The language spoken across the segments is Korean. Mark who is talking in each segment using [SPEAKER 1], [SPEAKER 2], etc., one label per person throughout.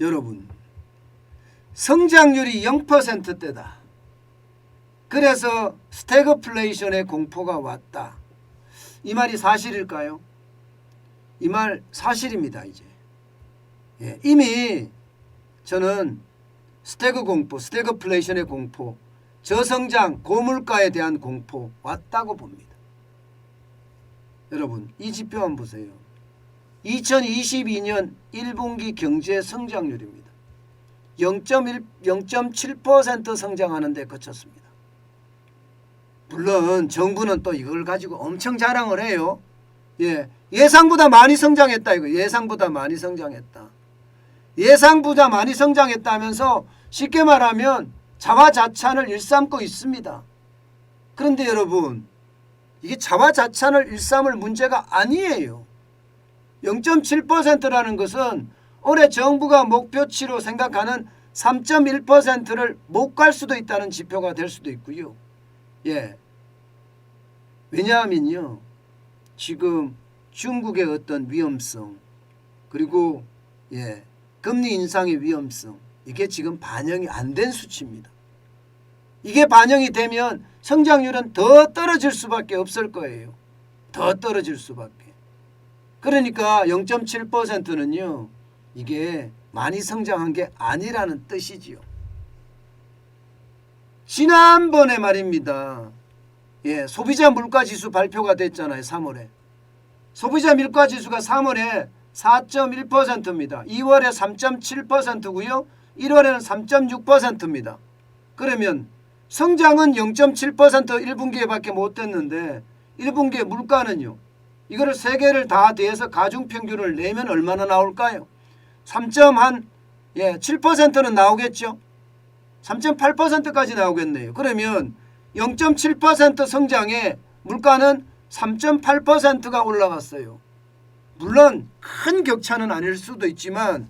[SPEAKER 1] 여러분, 성장률이 0%대다. 그래서 스태그플레이션의 공포가 왔다. 이 말이 사실일까요? 이 말 사실입니다. 이제 이미 저는 스태그 공포, 스태그플레이션의 공포, 저성장, 고물가에 대한 공포 왔다고 봅니다. 여러분, 이 지표 한번 보세요. 2022년 1분기 경제 성장률입니다. 0.7% 성장하는 데 그쳤습니다. 물론 정부는 또 이걸 가지고 엄청 자랑을 해요. 예상보다 많이 성장했다. 이거 예상보다 많이 성장했다. 예상보다 많이 성장했다면서 쉽게 말하면 자화자찬을 일삼고 있습니다. 그런데 여러분, 이게 자화자찬을 일삼을 문제가 아니에요. 0.7%라는 것은 올해 정부가 목표치로 생각하는 3.1%를 못 갈 수도 있다는 지표가 될 수도 있고요. 왜냐하면요, 지금 중국의 어떤 위험성, 그리고 금리 인상의 위험성, 이게 지금 반영이 안 된 수치입니다. 이게 반영이 되면 성장률은 더 떨어질 수밖에 없을 거예요. 더 떨어질 수밖에. 그러니까 0.7%는요, 이게 많이 성장한 게 아니라는 뜻이지요. 지난번에 말입니다. 소비자 물가지수 발표가 됐잖아요. 3월에. 소비자 물가지수가 3월에 4.1%입니다. 2월에 3.7%고요. 1월에는 3.6%입니다. 그러면 성장은 0.7% 1분기에밖에 못 됐는데 1분기에 물가는요. 이거를 세 개를 다 더해서 가중평균을 내면 얼마나 나올까요? 3.7%는 나오겠죠. 3.8%까지 나오겠네요. 그러면 0.7% 성장에 물가는 3.8%가 올라갔어요. 물론 큰 격차는 아닐 수도 있지만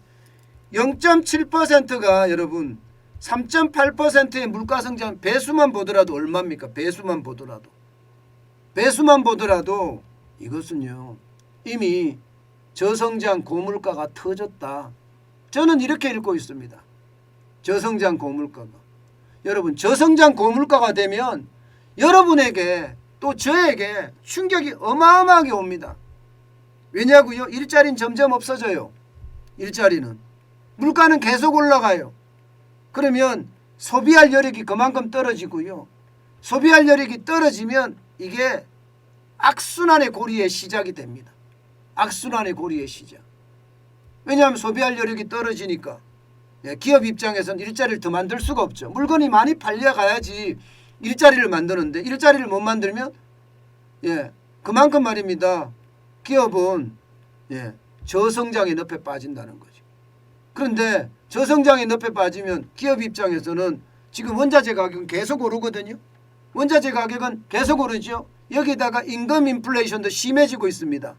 [SPEAKER 1] 0.7%가 여러분 3.8%의 물가 성장 배수만 보더라도 얼마입니까? 배수만 보더라도 이것은요, 이미 저성장 고물가가 터졌다. 저는 이렇게 읽고 있습니다. 저성장 고물가가. 여러분, 저성장 고물가가 되면 여러분에게 또 저에게 충격이 어마어마하게 옵니다. 왜냐고요? 일자리는 점점 없어져요. 일자리는. 물가는 계속 올라가요. 그러면 소비할 여력이 그만큼 떨어지고요. 소비할 여력이 떨어지면 이게 악순환의 고리의 시작이 됩니다. 악순환의 고리의 시작. 왜냐하면 소비할 여력이 떨어지니까 기업 입장에서는 일자리를 더 만들 수가 없죠. 물건이 많이 팔려가야지 일자리를 만드는데 일자리를 못 만들면 그만큼 말입니다. 기업은 저성장의 늪에 빠진다는 거죠. 그런데 저성장의 늪에 빠지면 기업 입장에서는 지금 원자재 가격은 계속 오르거든요. 원자재 가격은 계속 오르죠. 여기다가 임금 인플레이션도 심해지고 있습니다.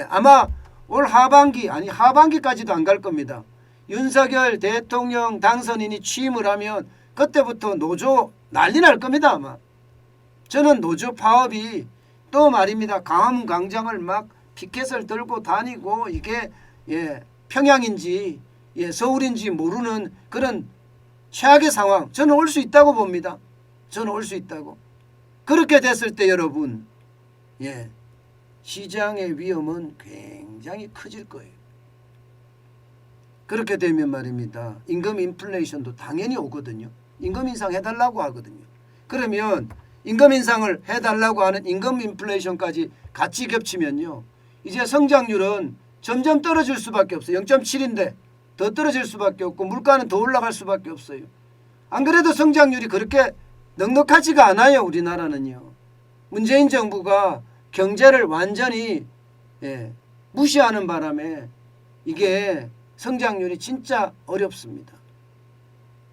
[SPEAKER 1] 아마 올 하반기까지도 안 갈 겁니다. 윤석열 대통령 당선인이 취임을 하면 그때부터 노조 난리 날 겁니다. 아마. 저는 노조 파업이 또 말입니다. 광화문 광장을 막 피켓을 들고 다니고 이게 평양인지 서울인지 모르는 그런 최악의 상황, 저는 올 수 있다고 봅니다. 저는 올 수 있다고. 그렇게 됐을 때 여러분, 시장의 위험은 굉장히 커질 거예요. 그렇게 되면 말입니다. 임금 인플레이션도 당연히 오거든요. 임금 인상 해달라고 하거든요. 그러면 임금 인상을 해달라고 하는 임금 인플레이션까지 같이 겹치면요, 이제 성장률은 점점 떨어질 수밖에 없어요. 0.7인데 더 떨어질 수밖에 없고 물가는 더 올라갈 수밖에 없어요. 안 그래도 성장률이 그렇게 넉넉하지가 않아요. 우리나라는요. 문재인 정부가 경제를 완전히 무시하는 바람에 이게 성장률이 진짜 어렵습니다.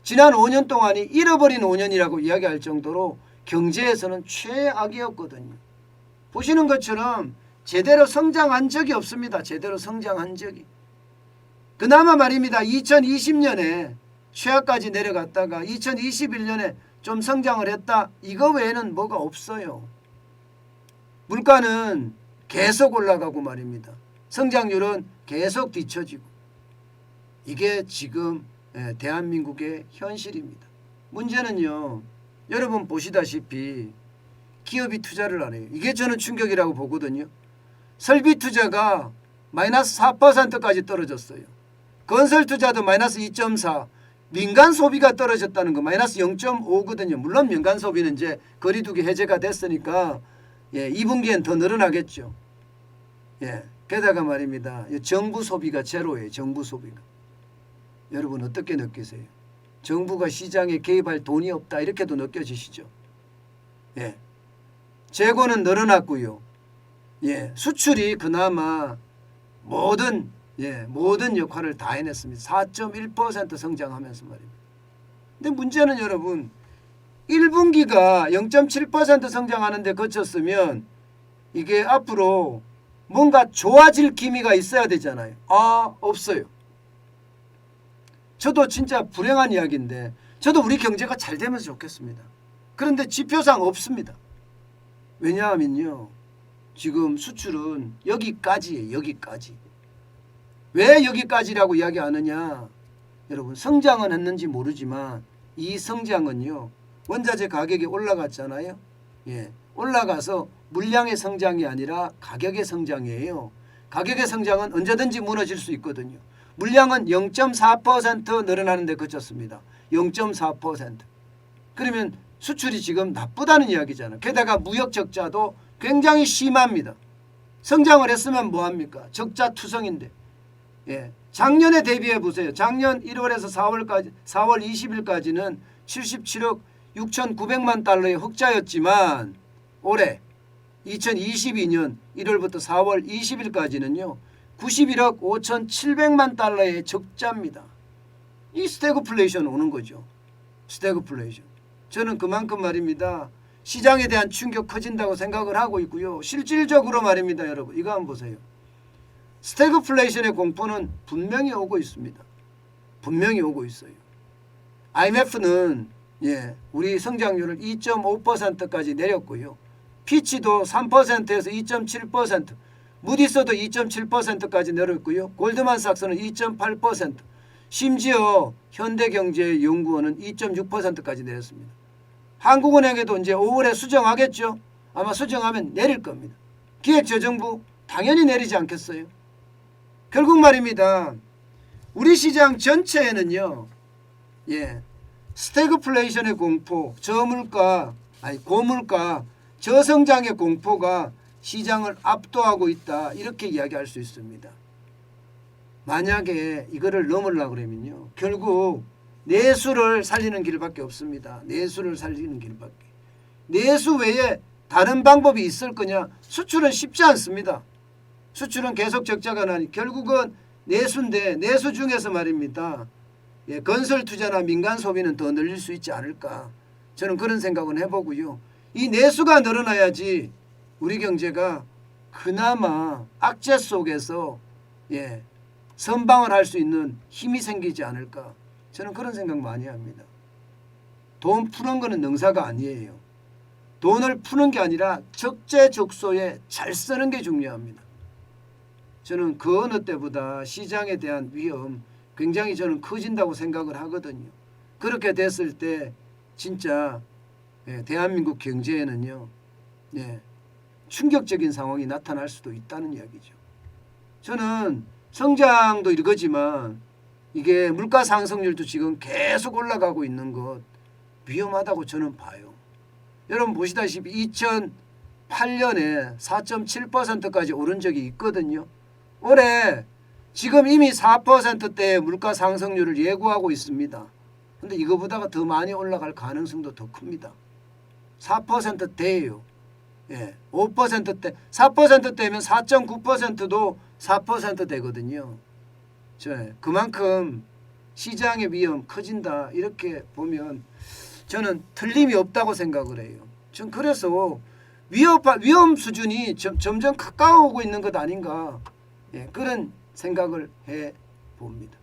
[SPEAKER 1] 지난 5년 동안이 잃어버린 5년이라고 이야기할 정도로 경제에서는 최악이었거든요. 보시는 것처럼 제대로 성장한 적이 없습니다. 제대로 성장한 적이. 그나마 말입니다. 2020년에 최악까지 내려갔다가 2021년에 좀 성장을 했다. 이거 외에는 뭐가 없어요. 물가는 계속 올라가고 말입니다. 성장률은 계속 뒤처지고. 이게 지금 대한민국의 현실입니다. 문제는요. 여러분 보시다시피 기업이 투자를 안 해요. 이게 저는 충격이라고 보거든요. 설비 투자가 마이너스 4%까지 떨어졌어요. 건설 투자도 마이너스 2.4, 민간 소비가 떨어졌다는 거 마이너스 0.5거든요. 물론 민간 소비는 이제 거리두기 해제가 됐으니까 2분기엔 더 늘어나겠죠. 게다가 말입니다. 정부 소비가 제로예요. 정부 소비가. 여러분 어떻게 느끼세요? 정부가 시장에 개입할 돈이 없다 이렇게도 느껴지시죠? 재고는 늘어났고요. 수출이 그나마 모든 역할을 다 해냈습니다. 4.1% 성장하면서 말입니다. 근데 문제는 여러분 1분기가 0.7% 성장하는데 그쳤으면 이게 앞으로 뭔가 좋아질 기미가 있어야 되잖아요. 없어요. 저도 진짜 불행한 이야기인데 저도 우리 경제가 잘 되면서 좋겠습니다. 그런데 지표상 없습니다. 왜냐하면요. 지금 수출은 여기까지예요. 여기까지. 왜 여기까지라고 이야기하느냐. 여러분 성장은 했는지 모르지만 이 성장은요. 원자재 가격이 올라갔잖아요. 올라가서 물량의 성장이 아니라 가격의 성장이에요. 가격의 성장은 언제든지 무너질 수 있거든요. 물량은 0.4% 늘어나는데 그쳤습니다. 0.4%. 그러면 수출이 지금 나쁘다는 이야기잖아요. 게다가 무역 적자도 굉장히 심합니다. 성장을 했으면 뭐합니까? 적자 투성인데. 작년에 대비해 보세요. 작년 1월에서 4월 20일까지는 77억 6,900만 달러의 흑자였지만 올해 2022년 1월부터 4월 20일까지는요. 91억 5,700만 달러의 적자입니다. 이 스태그플레이션 오는 거죠. 스태그플레이션. 저는 그만큼 말입니다. 시장에 대한 충격 커진다고 생각을 하고 있고요. 실질적으로 말입니다. 여러분 이거 한번 보세요. 스태그플레이션의 공포는 분명히 오고 있습니다. 분명히 오고 있어요. IMF는 우리 성장률을 2.5%까지 내렸고요. 피치도 3%에서 2.7%, 무디스도 2.7%까지 내렸고요. 골드만삭스는 2.8%, 심지어 현대경제연구원은 2.6%까지 내렸습니다. 한국은행에도 이제 5월에 수정하겠죠. 아마 수정하면 내릴 겁니다. 기획재정부 당연히 내리지 않겠어요. 결국 말입니다. 우리 시장 전체에는요. 스태그플레이션의 공포, 고물가, 저성장의 공포가 시장을 압도하고 있다. 이렇게 이야기할 수 있습니다. 만약에 이거를 넘으려고 그러면요. 결국 내수를 살리는 길밖에 없습니다. 내수를 살리는 길밖에. 내수 외에 다른 방법이 있을 거냐? 수출은 쉽지 않습니다. 수출은 계속 적자가 나니 결국은 내수인데 내수 중에서 말입니다. 건설 투자나 민간 소비는 더 늘릴 수 있지 않을까. 저는 그런 생각은 해보고요. 이 내수가 늘어나야지 우리 경제가 그나마 악재 속에서 선방을 할 수 있는 힘이 생기지 않을까. 저는 그런 생각 많이 합니다. 돈 푸는 거는 능사가 아니에요. 돈을 푸는 게 아니라 적재적소에 잘 쓰는 게 중요합니다. 저는 그 어느 때보다 시장에 대한 위험 굉장히 저는 커진다고 생각을 하거든요. 그렇게 됐을 때 진짜 대한민국 경제에는요. 충격적인 상황이 나타날 수도 있다는 이야기죠. 저는 성장도 이거지만 이게 물가 상승률도 지금 계속 올라가고 있는 것 위험하다고 저는 봐요. 여러분 보시다시피 2008년에 4.7%까지 오른 적이 있거든요. 올해 지금 이미 4%대의 물가 상승률을 예고하고 있습니다. 그런데 이거보다가 더 많이 올라갈 가능성도 더 큽니다. 4%대예요. 5%대, 4%대면 4.9%도 4%대거든요. 그만큼 시장의 위험 커진다 이렇게 보면 저는 틀림이 없다고 생각을 해요. 전 그래서 위험 수준이 점점 가까워오고 있는 것 아닌가 그런 생각을 해봅니다.